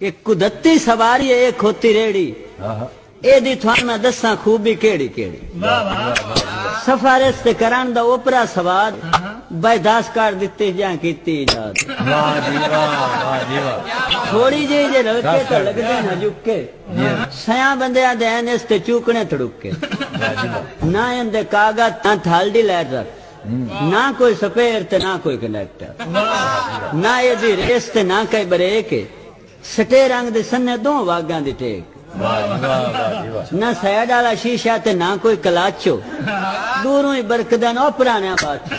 کہ قدرتی سواری ہے ایک ہوتی ریڑی اے دی تھوان میں دساں خوبی کیڑی کیڑی سفارش تے کران دا اوپرا سواد بائی داس کار دیتے جہاں کیتی ایجاد تھوڑی جی جے رلکے تو لگ دے نہ جھکے سیاں بندیاں دے این اس تے چوکنے تھڑکے نہ اندے کاغذ نہ تھالڈی لائٹ رکھ نہ کوئی سپیر تے نہ کوئی کنیکٹر نہ اے دی ریس تے نہ کئی بریک سٹے رنگ دے سنے دوں واگاں دی ٹیک نہ سیڈ والا شیشہ تے نہ کوئی کلاچو دوروں ہی برکدن او پرانے بات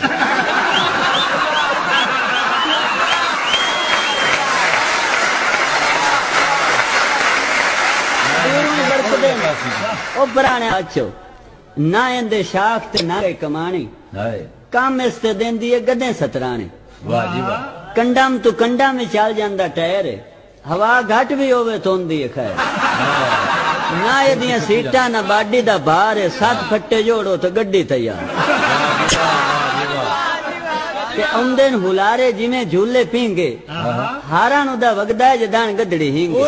دوروں ہی برکدن او پرانے باتچو نہ اندے شاخ تے نہ کمانی کام اس تے دین دیئے گدیں سترانے کنڈم تو کنڈم میں چال جاندہ ٹائر ہے ہوا گھٹ بھی ہوئے تو ان دیئے خیر نہ یہ دیاں سیٹا نہ باڈی دا بھار ہے ساتھ پھٹے جوڑو تو گڈی تیار کہ اندین ہلارے جی میں جھولے پینگے ہارانو دا وگدہ جدان گدڑی ہینگے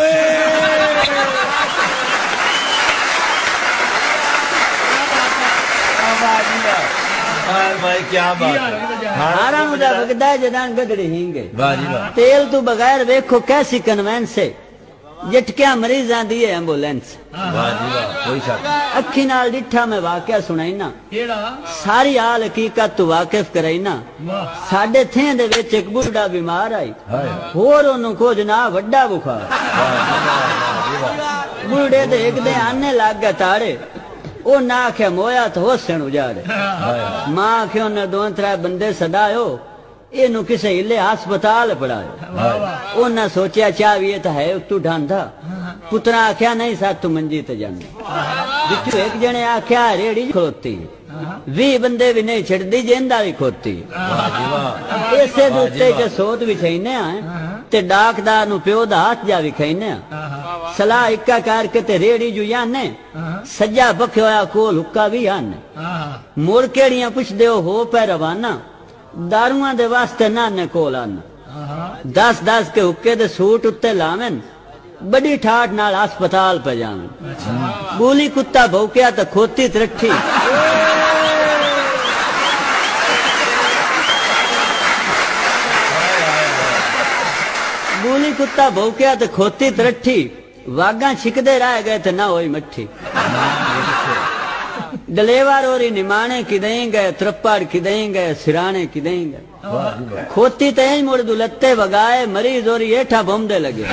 ہارانو دا وگدہ جدان گدڑی ہینگے تیل تو بغیر ویکھو کیسی کنوینس ہے جٹکیاں مریضاں دیئے ایمبولینس اکھی نال ڈٹھا میں واقعہ سنائینا ساری آل حقیقت تو واقف کرائینا ساڑھے تھیں دے ویچ ایک بڑھا بیمار آئی ہور انہوں کو جناب وڈا بخار بڑھے دے ایک دے آنے لگ گئے تاڑے او نہ آکھے مویا تو ہو سن اجاڑے ماں آکھے انہیں دون ترائے بندے صدایو اینو کسے ہلے ہسپتال پڑھائے او نہ سوچیا چاویے تا ہے تو ڈھاندا پترا آکھیا نہیں ساتھ تو منجی تے جانے جتو ایک جنے آکھیا ریڑی کھوتی وی بندے بھی نہیں چھڑ دی جیندہ بھی کھوتی ایسے دوتے کے سوت بھی کھینے آئیں تے ڈاکدار نو پیو دا ہاتھ جا بھی کھینے آئیں صلاح اکا کار کے تے ریڑی جو یانے سجا پکھے ہویا کول حکا بھی یانے مور کیڑیاں پوچھ دیو ہو پہ روانہ داروان دے واسطے نانے کول آنا 10 کے حکے دے سوٹ اتے لامن بڑی ٹھاٹ نال ہسپتال پہ جامن بولی کتا بھوکیا تا کھوتی ترٹھی بولی کتا بھوکیا تا کھوتی ترٹھی واگاں چھکدے رائے گئے تا نہ ہوئی مٹھی ڈلیوار اوری نمانے کی دیں گئے ترپاڑ کی دیں گئے سرانے کی دیں گئے کھوتی تین مڑ دلتے وگائے مریض اوری ایٹھا بھومدے لگے